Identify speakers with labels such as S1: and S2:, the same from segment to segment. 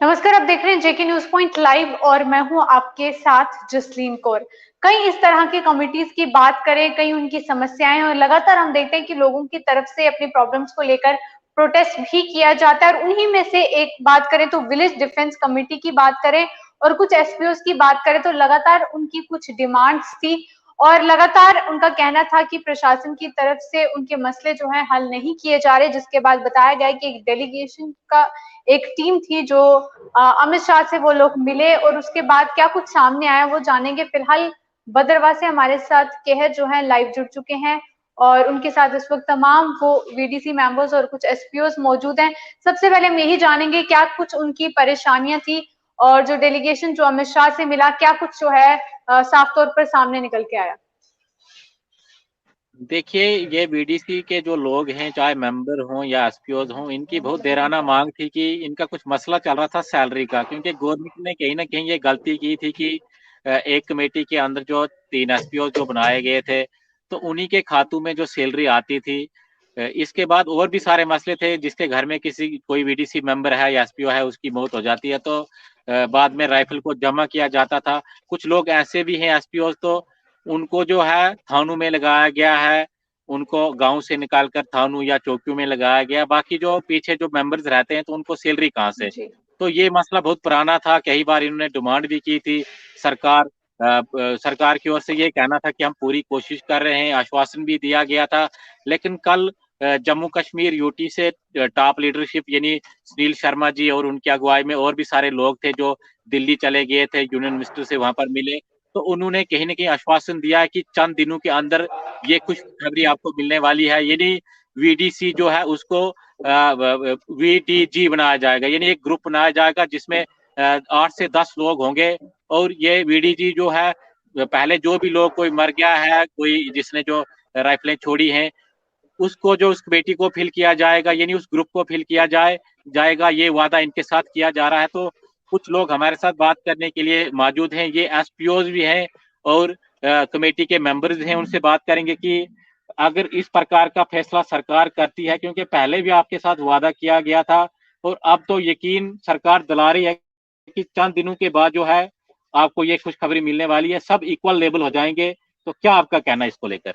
S1: नमस्कार, आप देख रहे हैं जेके न्यूज पॉइंट लाइव और मैं हूं आपके साथ जसलीन कौर। कई इस तरह की कमिटीज की बात करें, कई उनकी समस्याएं, और लगातार हम देखते हैं कि लोगों की तरफ से अपनी प्रॉब्लम्स को लेकर प्रोटेस्ट भी किया जाता है। और उन्हीं में से एक बात करें तो विलेज डिफेंस कमेटी की बात करें और कुछ एसपीओ की बात करें तो लगातार उनकी कुछ डिमांड्स थी और लगातार उनका कहना था कि प्रशासन की तरफ से उनके मसले जो है हल नहीं किए जा रहे, जिसके बाद बताया गया कि एक डेलीगेशन का एक टीम थी जो अमित शाह से वो लोग मिले और उसके बाद क्या कुछ सामने आया वो जानेंगे। फिलहाल भद्रवाह से हमारे साथ कहर जो है लाइव जुड़ चुके हैं और उनके साथ इस वक्त तमाम वो वीडीसी मेंबर्स और कुछ एसपीओ मौजूद हैं। सबसे पहले हम यही जानेंगे क्या कुछ उनकी परेशानियां थी और जो डेलीगेशन जो अमित शाह से मिला क्या कुछ जो है साफ तौर पर सामने निकल के आया।
S2: देखिए, ये बीडीसी के जो लोग हैं, चाहे मेंबर हों या एसपीओज हों, इनकी बहुत देराना मांग थी कि इनका कुछ मसला चल रहा था सैलरी का, क्योंकि गवर्नमेंट ने कहीं ना कहीं ये गलती की थी कि एक कमेटी के अंदर जो 3 एसपीओ जो बनाए गए थे, तो उन्हीं के खातों में जो सैलरी आती थी। इसके बाद और भी सारे मसले थे, जिसके घर में किसी कोई बीडीसी मेंबर है या एसपीओ है, उसकी मौत हो जाती है तो बाद में राइफल को जमा किया जाता था। कुछ लोग ऐसे भी हैं एसपीओ, तो उनको जो है थानों में लगाया गया है, उनको गांव से निकालकर थानों या चौकियों में लगाया गया। बाकी जो पीछे जो मेंबर्स रहते हैं तो उनको सैलरी कहाँ से?
S1: जी।
S2: तो ये मसला बहुत पुराना था, कई बार इन्होंने डिमांड भी की थी। सरकार सरकार की ओर से ये कहना था कि हम पूरी कोशिश कर रहे हैं, आश्वासन भी दिया गया था। लेकिन कल जम्मू कश्मीर यूटी से टॉप लीडरशिप यानी सुनील शर्मा जी और उनकी अगुवाई में और भी सारे लोग थे जो दिल्ली चले गए थे, यूनियन मिनिस्टर से वहां पर मिले। तो उन्होंने कहीं न कहीं आश्वासन दिया है कि चंद दिनों के अंदर ये खुशखबरी आपको मिलने वाली है, यानी वीडीसी जो है उसको वीडीजी बनाया जाएगा, यानी एक ग्रुप बनाया जाएगा जिसमें 8 से 10 लोग होंगे। और ये वीडीजी जो है, पहले जो भी लोग कोई मर गया है, कोई जिसने जो राइफलें छोड़ी हैं, उसको जो उस कमेटी को फिल किया जाएगा, यानी उस ग्रुप को फिल किया जाएगा। ये वादा इनके साथ किया जा रहा है। तो कुछ लोग हमारे साथ बात करने के लिए मौजूद हैं, ये एसपीओज भी हैं और कमेटी के मेंबर्स हैं। उनसे बात करेंगे कि अगर इस प्रकार का फैसला सरकार करती है, क्योंकि पहले भी आपके साथ वादा किया गया था और अब तो यकीन सरकार दिला रही है कि चंद दिनों के बाद जो है आपको ये खुशखबरी मिलने वाली है, सब इक्वल लेवल हो जाएंगे। तो क्या आपका कहना है इसको लेकर?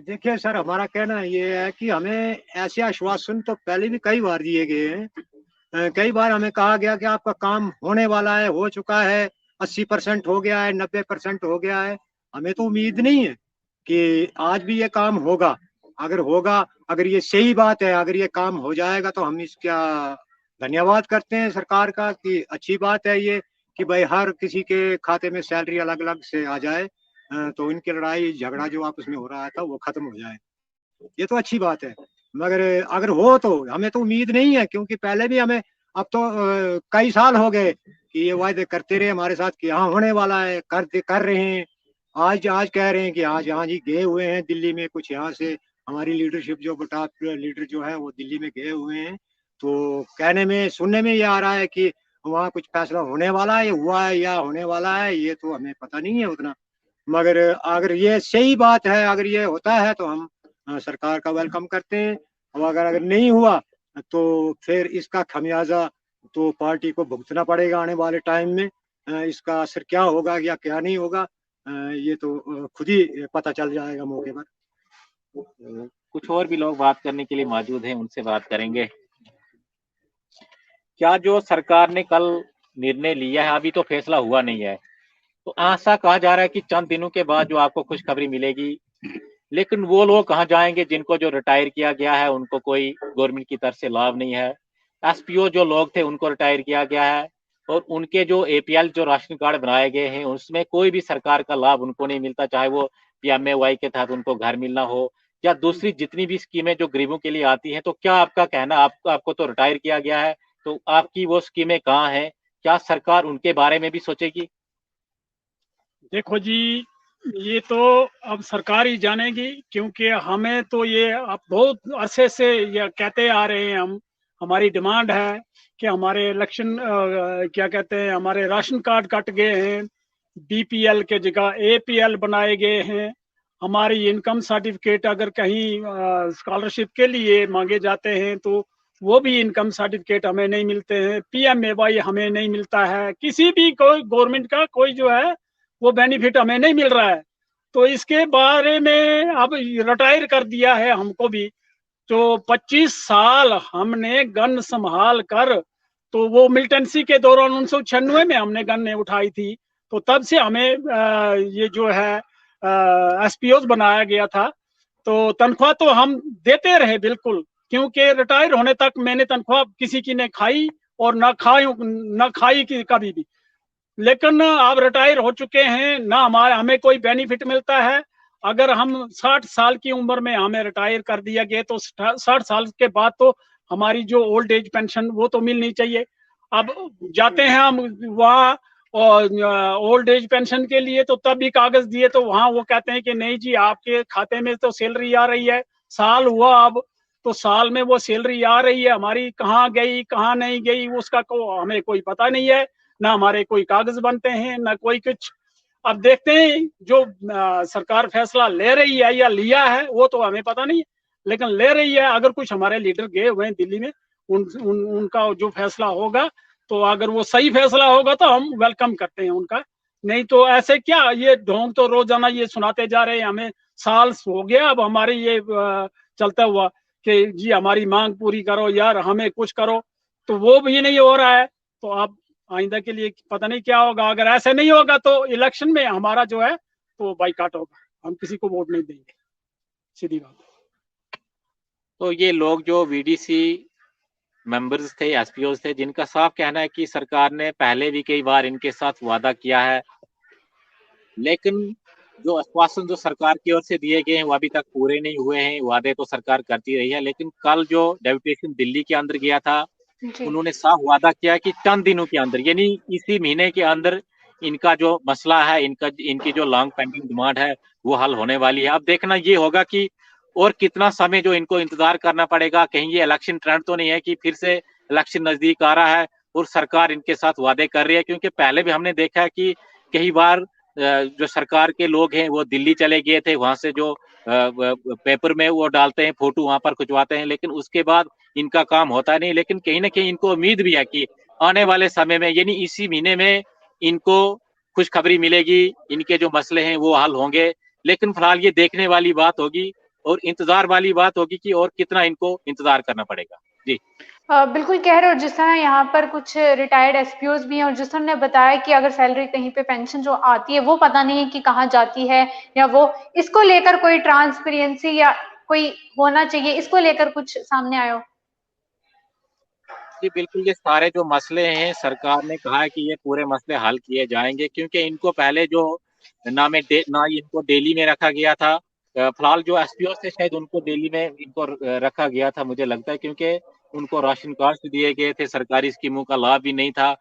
S3: देखिए सर, हमारा कहना ये है कि हमें ऐसे आश्वासन तो पहले भी कई बार दिए गए हैं। कई बार हमें कहा गया कि आपका काम होने वाला है, हो चुका है, 80% हो गया है, 90% हो गया है। हमें तो उम्मीद नहीं है कि आज भी ये काम होगा। अगर होगा, अगर ये सही बात है, अगर ये काम हो जाएगा तो हम इसका धन्यवाद करते हैं सरकार का कि अच्छी बात है ये कि भाई हर किसी के खाते में सैलरी अलग अलग से आ जाए। तो इनकी लड़ाई झगड़ा जो आपस में हो रहा था वो खत्म हो जाए, ये तो अच्छी बात है। मगर अगर हो तो हमें तो उम्मीद नहीं है, क्योंकि पहले भी हमें अब तो कई साल हो गए कि ये वायदे करते रहे हमारे साथ कि हाँ होने वाला है, कर रहे हैं। आज आज कह रहे हैं कि आज यहाँ जी गए हुए हैं दिल्ली में, कुछ यहाँ से हमारी लीडरशिप जो टॉप लीडर जो है वो दिल्ली में गए हुए हैं। तो कहने में सुनने में ये आ रहा है कि वहाँ कुछ फैसला होने वाला है, हुआ है या होने वाला है, ये तो हमें पता नहीं है उतना। मगर अगर ये सही बात है, अगर ये होता है तो हम सरकार का वेलकम करते हैं। और अगर अगर नहीं हुआ तो फिर इसका खमियाजा तो पार्टी को भुगतना पड़ेगा आने वाले टाइम में। इसका असर क्या होगा या क्या नहीं होगा, ये तो खुद ही पता चल जाएगा मौके पर।
S2: कुछ और भी लोग बात करने के लिए मौजूद हैं, उनसे बात करेंगे। क्या जो सरकार ने कल निर्णय लिया है, अभी तो फैसला हुआ नहीं है, तो ऐसा कहा जा रहा है कि चंद दिनों के बाद जो आपको खुशखबरी मिलेगी, लेकिन वो लोग कहाँ जाएंगे जिनको जो रिटायर किया गया है, उनको कोई गवर्नमेंट की तरफ से लाभ नहीं है। एसपीओ जो लोग थे उनको रिटायर किया गया है और उनके जो एपीएल जो राशन कार्ड बनाए गए हैं उसमें कोई भी सरकार का लाभ उनको नहीं मिलता, चाहे वो पीएमएवाई के तहत उनको घर मिलना हो या दूसरी जितनी भी स्कीमें जो गरीबों के लिए आती हैं। तो क्या आपका कहना, आपको तो रिटायर किया गया है, तो आपकी वो स्कीमें कहाँ हैं? क्या सरकार उनके बारे में भी सोचेगी?
S4: देखो जी, ये तो अब सरकार ही जानेगी, क्योंकि हमें तो ये अब बहुत अरसे से ये कहते आ रहे हैं। हम हमारी डिमांड है कि हमारे इलेक्शन क्या कहते हैं, हमारे राशन कार्ड कट गए हैं, बीपीएल के जगह एपीएल बनाए गए हैं। हमारी इनकम सर्टिफिकेट अगर कहीं स्कॉलरशिप के लिए मांगे जाते हैं तो वो भी इनकम सर्टिफिकेट हमें नहीं मिलते हैं, PMAY हमें नहीं मिलता है, किसी भी कोई गवर्नमेंट का कोई जो है वो बेनिफिट हमें नहीं मिल रहा है। तो इसके बारे में अब रिटायर कर दिया है हमको भी। जो 25 साल हमने गन संभाल कर, तो वो मिलिटेंसी के दौरान 1996 में हमने गन उठाई थी, तो तब से हमें ये जो है SPOs बनाया गया था। तो तनख्वाह तो हम देते रहे बिल्कुल, क्योंकि रिटायर होने तक मैंने तनख्वाह किसी की ने खाई और ना खाई की कभी भी। लेकिन अब रिटायर हो चुके हैं, ना हमें कोई बेनिफिट मिलता है। अगर हम 60 साल की उम्र में हमें रिटायर कर दिया गया, तो 60 साल के बाद तो हमारी जो ओल्ड एज पेंशन वो तो मिलनी चाहिए। अब जाते हैं हम वहाँ और ओल्ड एज पेंशन के लिए, तो तब भी कागज दिए तो वहाँ वो कहते हैं कि नहीं जी, आपके खाते में तो सैलरी आ रही है, साल हुआ अब, तो साल में वो सैलरी आ रही है, हमारी कहाँ गई कहाँ नहीं गई उसका हमें कोई पता नहीं है, ना हमारे कोई कागज बनते हैं, ना कोई कुछ। अब देखते हैं जो सरकार फैसला ले रही है या लिया है वो तो हमें पता नहीं है, लेकिन ले रही है। अगर कुछ हमारे लीडर गए हुए हैं दिल्ली में, उनका जो फैसला होगा, तो अगर वो सही फैसला होगा तो हम वेलकम करते हैं उनका। नहीं तो ऐसे क्या, ये ढोंग तो रोजाना ये सुनाते जा रहे हैं, हमें साल हो गया अब हमारे ये चलता हुआ कि जी हमारी मांग पूरी करो यार, हमें कुछ करो, तो वो भी नहीं हो रहा है। तो आप आइंदा के लिए पता नहीं क्या होगा। अगर ऐसे नहीं होगा तो इलेक्शन में हमारा जो है तो बाइकाट होगा, हम किसी को वोट नहीं देंगे, सीधी बात।
S2: तो ये लोग जो VDC मेंबर्स थे, SPOs थे, जिनका साफ कहना है कि सरकार ने पहले भी कई बार इनके साथ वादा किया है, लेकिन जो आश्वासन जो सरकार की ओर से दिए गए हैं वो अभी तक पूरे नहीं हुए हैं। वादे तो सरकार करती रही है, लेकिन कल जो डेपुटेशन दिल्ली के अंदर गया था, उन्होंने साफ वादा किया कि चंद दिनों के अंदर, यानी इसी महीने के अंदर इनका जो मसला है, इनकी जो लॉन्ग पेंडिंग डिमांड है वो हल होने वाली है। अब देखना ये होगा कि और कितना समय जो इनको इंतजार करना पड़ेगा। कहीं ये इलेक्शन ट्रेंड तो नहीं है कि फिर से इलेक्शन नजदीक आ रहा है और सरकार इनके साथ वादे कर रही है, क्योंकि पहले भी हमने देखा है कि कई बार जो सरकार के लोग हैं वो दिल्ली चले गए थे, वहां से जो पेपर में वो डालते हैं, फोटो वहां पर खिंचवाते हैं, लेकिन उसके बाद इनका काम होता नहीं। लेकिन कहीं ना कहीं इनको उम्मीद भी है कि आने वाले समय में, यानी इसी महीने में, इनको खुशखबरी मिलेगी, इनके जो मसले हैं वो हल होंगे। लेकिन फिलहाल ये देखने वाली बात होगी और इंतजार वाली बात होगी कि और कितना इनको इंतजार करना पड़ेगा। जी
S1: बिल्कुल कह रहे हो। जिस तरह यहाँ पर कुछ रिटायर्ड SPOs भी हैं, और जिस तरह ने बताया कि अगर सैलरी कहीं पे पेंशन जो आती है वो पता नहीं है कि कहाँ जाती है, या वो इसको लेकर कोई ट्रांसपेरेंसी या कोई होना चाहिए, इसको लेकर कुछ सामने आयो।
S2: जी बिल्कुल, ये सारे जो मसले हैं सरकार ने कहा है कि ये पूरे मसले हल किए जाएंगे, क्योंकि इनको पहले जो ना इनको दिल्ली में रखा गया था। फिलहाल जो SPOs थे शायद उनको दिल्ली में इनको रखा गया था, मुझे लगता है, क्योंकि उनको राशन कार्ड दिए गए थे, सरकारी स्कीमों का लाभ भी नहीं था,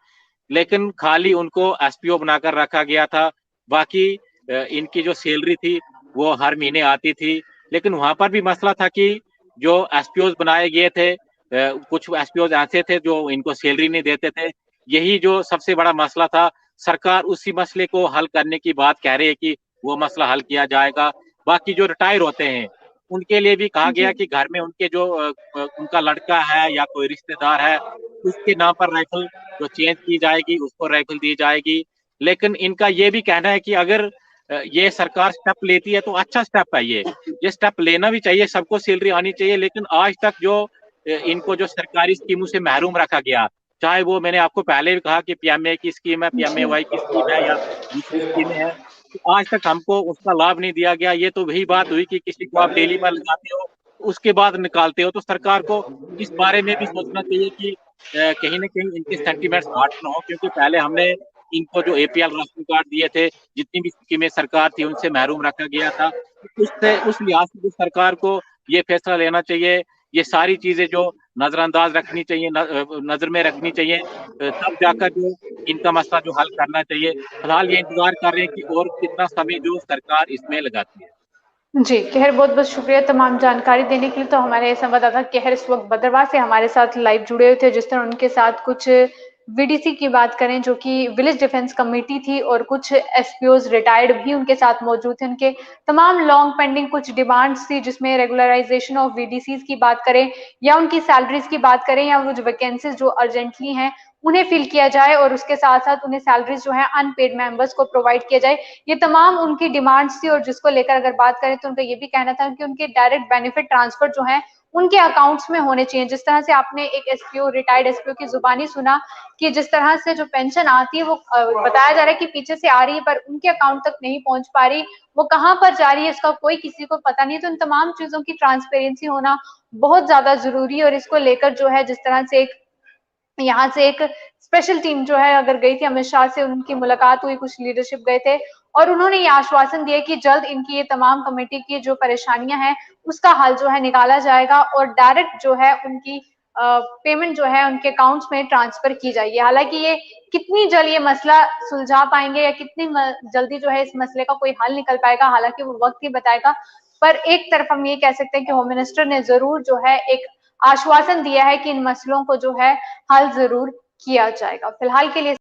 S2: लेकिन खाली उनको SPO बनाकर रखा गया था। बाकी इनकी जो सैलरी थी वो हर महीने आती थी, लेकिन वहां पर भी मसला था कि जो SPOs बनाए गए थे, कुछ SPOs ऐसे थे जो इनको सैलरी नहीं देते थे। यही जो सबसे बड़ा मसला था। सरकार उसी मसले को हल करने की बात कह रही है कि वो मसला हल किया जाएगा। बाकी जो रिटायर होते हैं उनके लिए भी कहा गया कि घर में उनके जो उनका लड़का है या कोई रिश्तेदार है, उसके नाम पर राइफल जो चेंज की जाएगी, उसको राइफल दी जाएगी। लेकिन इनका ये भी कहना है कि अगर ये सरकार स्टेप लेती है तो अच्छा स्टेप है, ये स्टेप लेना भी चाहिए, सबको सैलरी आनी चाहिए। लेकिन आज तक जो इनको जो सरकारी स्कीमों से महरूम रखा गया, चाहे वो मैंने आपको पहले भी कहा कि PMA की स्कीम है, PMAY की स्कीम है या दूसरी स्कीमें हैं, तो आज तक हमको उसका लाभ नहीं दिया गया। ये तो वही बात हुई कि किसी को आप डेली पर लगाते हो, उसके बाद निकालते हो। तो सरकार को इस बारे में भी सोचना चाहिए कि कहीं ना कहीं इनके सेंटीमेंट्स हर्ट ना हो, क्योंकि पहले हमने इनको जो APL राशन कार्ड दिए थे, जितनी भी स्कीमें सरकार थी उनसे महरूम रखा गया था। उस लिहाज से सरकार को ये फैसला लेना चाहिए, ये सारी चीजें जो नजरअंदाज रखनी चाहिए, नजर में रखनी चाहिए, तब जाकर जो इनका मसला जो हल करना चाहिए। फिलहाल ये इंतजार कर रहे हैं कि और कितना समय जो सरकार इसमें लगाती है।
S1: जी कहर, बहुत बहुत शुक्रिया तमाम जानकारी देने के लिए। तो हमारे संवाददाता कहर इस वक्त भद्रवाह से हमारे साथ लाइव जुड़े हुए थे। जिस तरह उनके साथ कुछ वीडीसी की बात करें जो कि विलेज डिफेंस कमेटी थी और कुछ एसपीओज रिटायर्ड भी उनके साथ मौजूद थे, उनके तमाम लॉन्ग पेंडिंग कुछ डिमांड्स थी जिसमें रेगुलराइजेशन ऑफ वीडीसीज की बात करें या उनकी सैलरीज की बात करें या वो जो वैकेंसीज जो अर्जेंटली हैं उन्हें फिल किया जाए और उसके साथ साथ उन्हें सैलरीज जो है अनपेड मेंबर्स को प्रोवाइड किया जाए। ये तमाम उनकी डिमांड्स थी और जिसको लेकर अगर बात करें तो उनका ये भी कहना था कि उनके डायरेक्ट बेनिफिट ट्रांसफर जो है उनके अकाउंट्स में होने चाहिए। जिस तरह से आपने एक एसपीओ रिटायर्ड एसपीओ की जुबानी सुना कि जिस तरह से जो पेंशन आती है वो बताया जा रहा है कि पीछे से आ रही है पर उनके अकाउंट तक नहीं पहुंच पा रही, वो कहां पर जा रही है इसका कोई किसी को पता नहीं। तो इन तमाम चीजों की ट्रांसपेरेंसी होना बहुत ज्यादा जरूरी है और इसको लेकर जो है जिस तरह से यहाँ से एक स्पेशल टीम जो है अगर गई थी अमित शाह से, उनकी मुलाकात हुई, कुछ लीडरशिप गए थे और उन्होंने ये आश्वासन दिया कि जल्द इनकी ये तमाम कमेटी की जो परेशानियां हैं उसका हल जो है निकाला जाएगा और डायरेक्ट जो है उनकी पेमेंट जो है उनके अकाउंट्स में ट्रांसफर की जाएगी। हालांकि ये कितनी जल्द ये मसला सुलझा पाएंगे या कितनी जल्दी जो है इस मसले का कोई हल निकल पाएगा, हालांकि वो वक्त ही बताएगा। पर एक तरफ हम ये कह सकते हैं कि होम मिनिस्टर ने जरूर जो है एक आश्वासन दिया है कि इन मसलों को जो है हल जरूर किया जाएगा। फिलहाल के लिए